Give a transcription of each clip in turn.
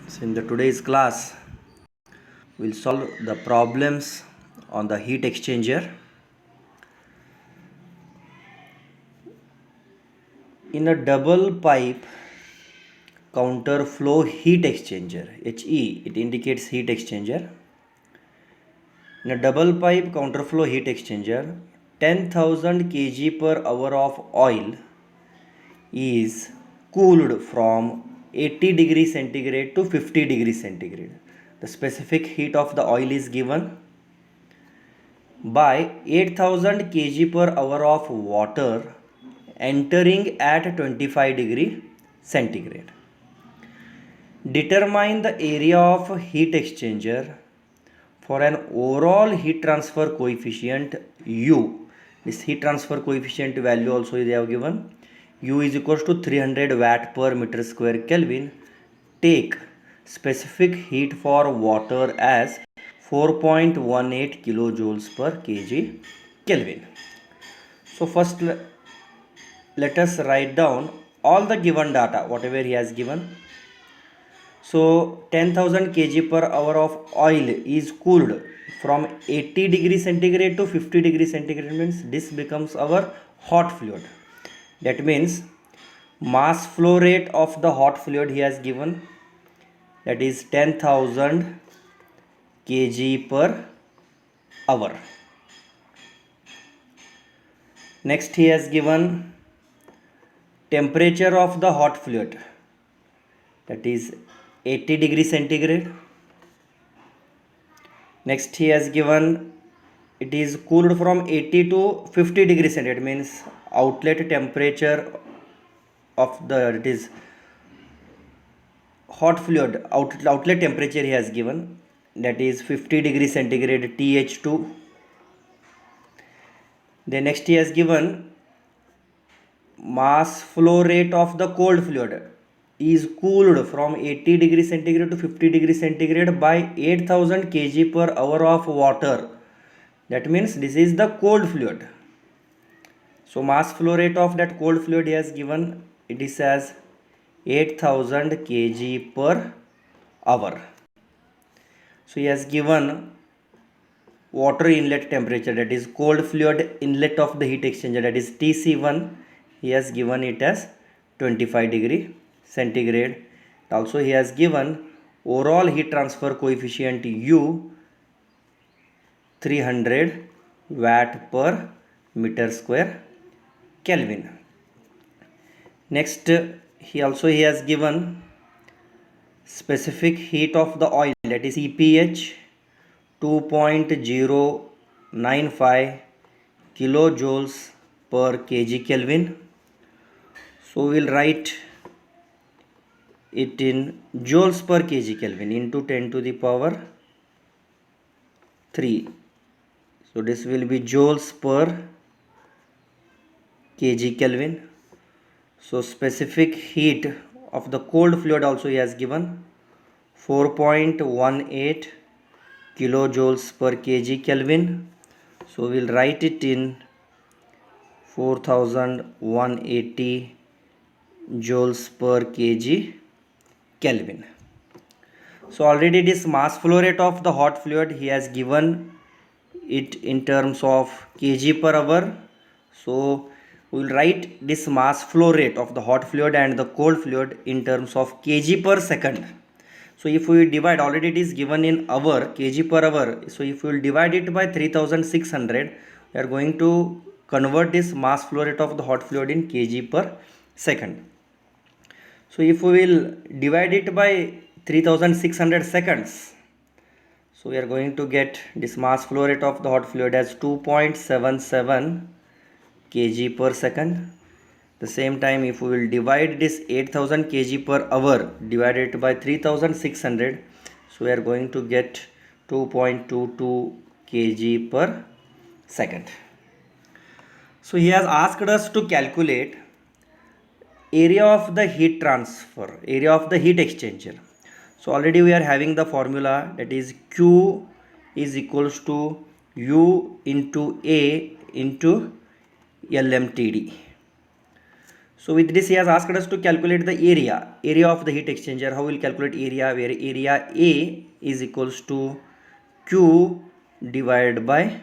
So in the today's class, we'll solve the problems on the heat exchanger. In a double pipe counter flow heat exchanger, HE, it indicates heat exchanger. In a double pipe counter flow heat exchanger, 10,000 kg per hour of oil is cooled from 80 degree centigrade to 50 degree centigrade. The specific heat of the oil is given by 8,000 kg per hour of water entering at 25 degree centigrade. Determine the area of heat exchanger for an overall heat transfer coefficient U. This heat transfer coefficient value also they have given. U is equals to 300 watt per meter square Kelvin. Take specific heat for water as 4.18 kilojoules per kg Kelvin. So first let us write down all the given data, whatever he has given. So 10,000 kg per hour of oil is cooled from 80 degree centigrade to 50 degree centigrade, means this becomes our hot fluid. That means mass flow rate of the hot fluid he has given, that is 10,000 kg per hour. Next he has given temperature of the hot fluid, that is 80 degree centigrade. Next he has given it is cooled from 80 to 50 degree centigrade, means outlet temperature of the, it is hot fluid outlet temperature he has given, that is 50 degree centigrade TH2. Then next he has given mass flow rate of the cold fluid is cooled from 80 degree centigrade to 50 degree centigrade by 8,000 kg per hour of water. That means this is the cold fluid. So mass flow rate of that cold fluid he has given, it is as 8,000 kg per hour. So he has given water inlet temperature, that is cold fluid inlet of the heat exchanger, that is TC1. He has given it as 25 degree centigrade. Also he has given overall heat transfer coefficient U 300 watt per meter square Kelvin. Next he has given specific heat of the oil, that is CPH 2.095 kilojoules per kg Kelvin. So we'll write it in joules per kg Kelvin into 10 to the power 3. So this will be joules per kg Kelvin. So specific heat of the cold fluid also he has given 4.18 kilojoules per kg Kelvin. So we'll write it in 4180 joules per kg Kelvin. So already this mass flow rate of the hot fluid he has given it in terms of kg per hour. So we will write this mass flow rate of the hot fluid and the cold fluid in terms of kg per second. So if we divide, already it is given in hour, kg per hour. So if we will divide it by 3600, we are going to convert this mass flow rate of the hot fluid in kg per second. So if we will divide it by 3600 seconds, so we are going to get this mass flow rate of the hot fluid as 2.77 kg per second. The same time, if we will divide this 8000 kg per hour divided by 3600, so we are going to get 2.22 kg per second. So he has asked us to calculate area of the heat transfer, area of the heat exchanger. So already we are having the formula, that is Q is equals to U into A into LMTD. So with this he has asked us to calculate the area of the heat exchanger. How will calculate area? Where area A is equals to Q divided by,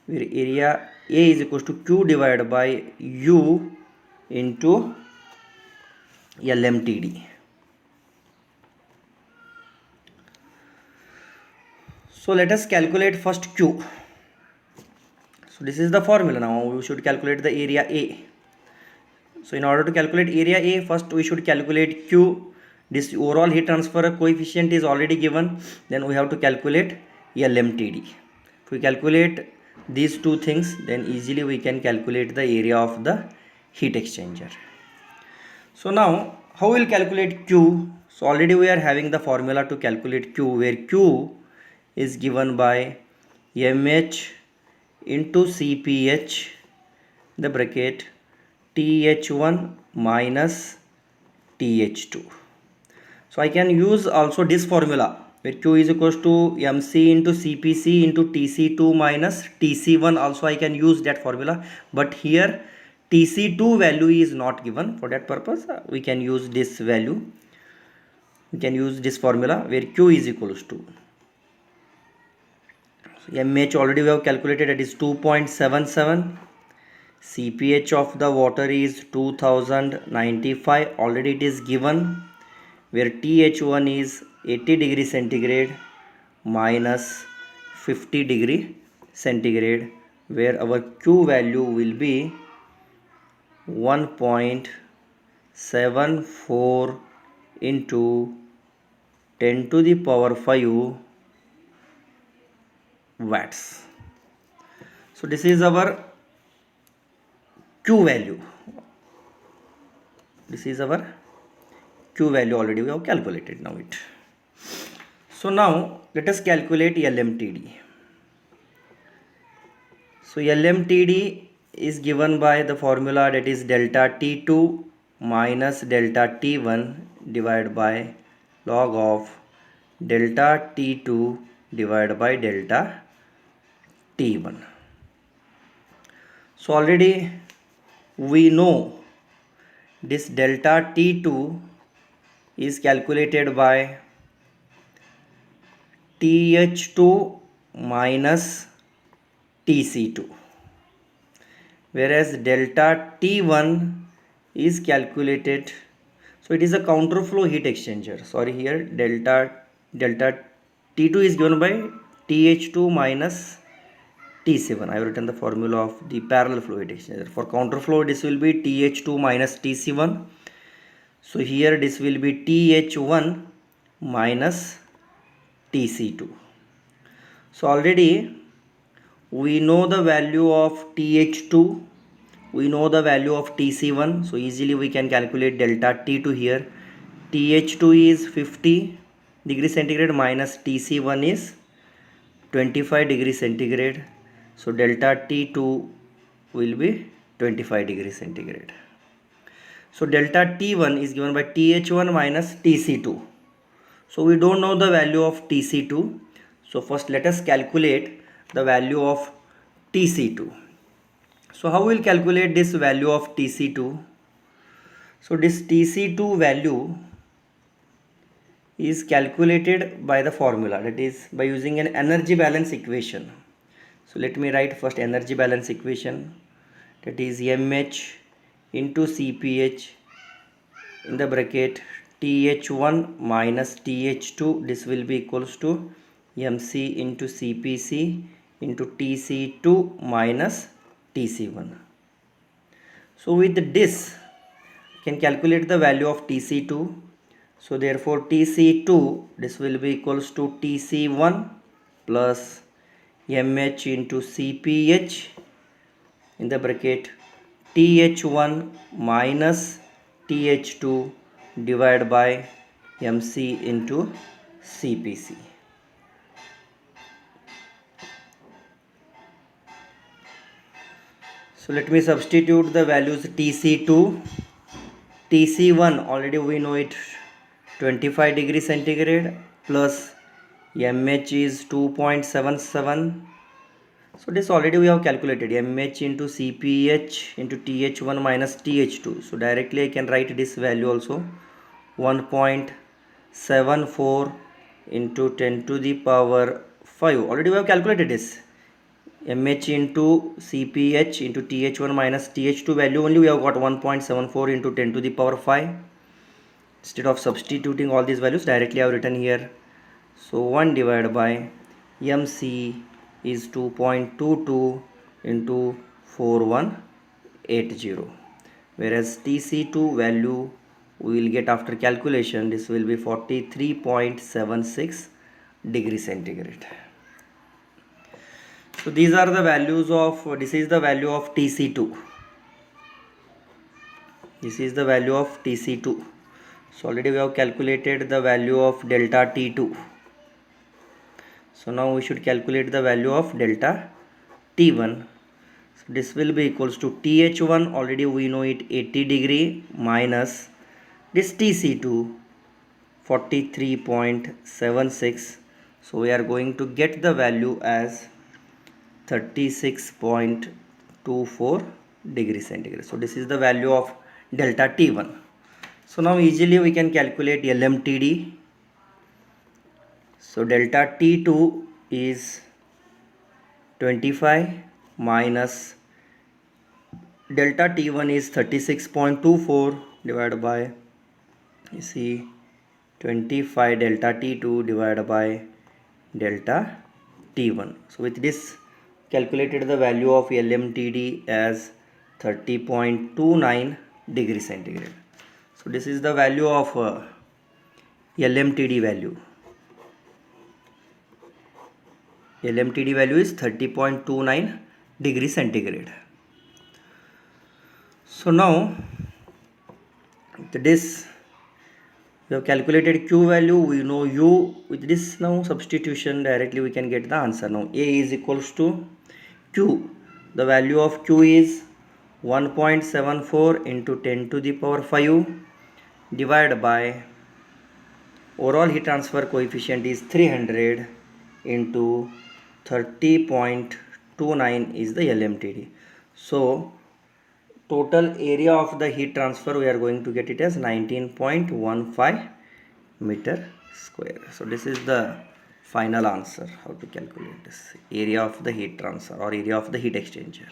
where area A is equals to Q divided by U into LMTD. So let us calculate first Q. So this is the formula. Now we should calculate the area A. So in order to calculate area A, first we should calculate Q. This overall heat transfer coefficient is already given. Then we have to calculate LMTD. If we calculate these two things, then easily we can calculate the area of the heat exchanger. So now how we will calculate Q? So already we are having the formula to calculate Q, where Q is given by mH into CPH, the bracket TH1 minus TH2. So I can use also this formula, where Q is equals to MC into CPC into TC2 minus TC1. Also I can use that formula, but here TC2 value is not given. For that purpose we can use this value. We can use this formula where Q is equals to, so mH already we have calculated, that is 2.77. CPH of the water is 2095, already it is given, where TH1 is 80 degree centigrade minus 50 degree centigrade, where our Q value will be 1.74 into 10 to the power 5 watts. So this is our Q value. This is our Q value, already we have calculated now it. So now let us calculate LMTD. So LMTD is given by the formula, that is delta T2 minus delta T1 divided by log of delta T2 divided by delta T1. So already we know this delta T2 is calculated by TH2 minus TC2, whereas delta T1 is calculated, so it is a counterflow heat exchanger. Sorry, here delta T2 is given by TH2 minus T7. I have written the formula of the parallel flow heat exchanger. For counterflow this will be TH2 minus TC1. So here this will be TH1 minus TC2. So already we know the value of TH2, we know the value of TC1, so easily we can calculate delta T2 here. TH2 is 50 degree centigrade minus TC1 is 25 degree centigrade, so delta T2 will be 25 degree centigrade. So delta T1 is given by TH1 minus TC2. So we don't know the value of TC2. So first let us calculate the value of TC2. So how we will calculate this value of TC2? So this TC2 value is calculated by the formula, that is by using an energy balance equation. So let me write first energy balance equation, that is mH into CPH in the bracket TH1 minus TH2, this will be equals to MC into CPC into TC2 minus TC1. So with this can calculate the value of TC2. So therefore TC2, this will be equals to TC1 plus mH into CPH in the bracket TH1 minus TH2 divided by MC into CPC. So let me substitute the values. TC2, TC1 already we know it, 25 degree centigrade plus mH is 2.77, So this already we have calculated, mH into Cph into Th1 minus Th2. So directly I can write this value also, 1.74 into 10 to the power 5. Already we have calculated this. mH into Cph into Th1 minus Th2 value only we have got 1.74 into 10 to the power 5. Instead of substituting all these values, directly I have written here. So 1 divided by mc is 2.22 into 4180, whereas tc2 value we will get after calculation, this will be 43.76 degree centigrade. So these are the values of, this is the value of tc2, this is the value of tc2. So already we have calculated the value of delta T2. So now we should calculate the value of delta T1. So this will be equals to TH1, already we know it 80 degree, minus this TC2 43.76. So we are going to get the value as 36.24 degree centigrade. So this is the value of delta T1. So now easily we can calculate LMTD. So delta T2 is 25 minus delta T1 is 36.24 divided by, you see, 25 delta T2 divided by delta T1. So with this calculated the value of LMTD as 30.29 degree centigrade. So this is the value of LMTD value. LMTD value is 30.29 degree centigrade. So now with this we have calculated Q value, we know U. With this now substitution directly we can get the answer. Now A is equals to Q. The value of Q is 1.74 into 10 to the power 5 divided by overall heat transfer coefficient is 300 into 30.29 is the LMTD. So total area of the heat transfer we are going to get it as 19.15 meter square. So this is the final answer how to calculate this area of the heat transfer or area of the heat exchanger.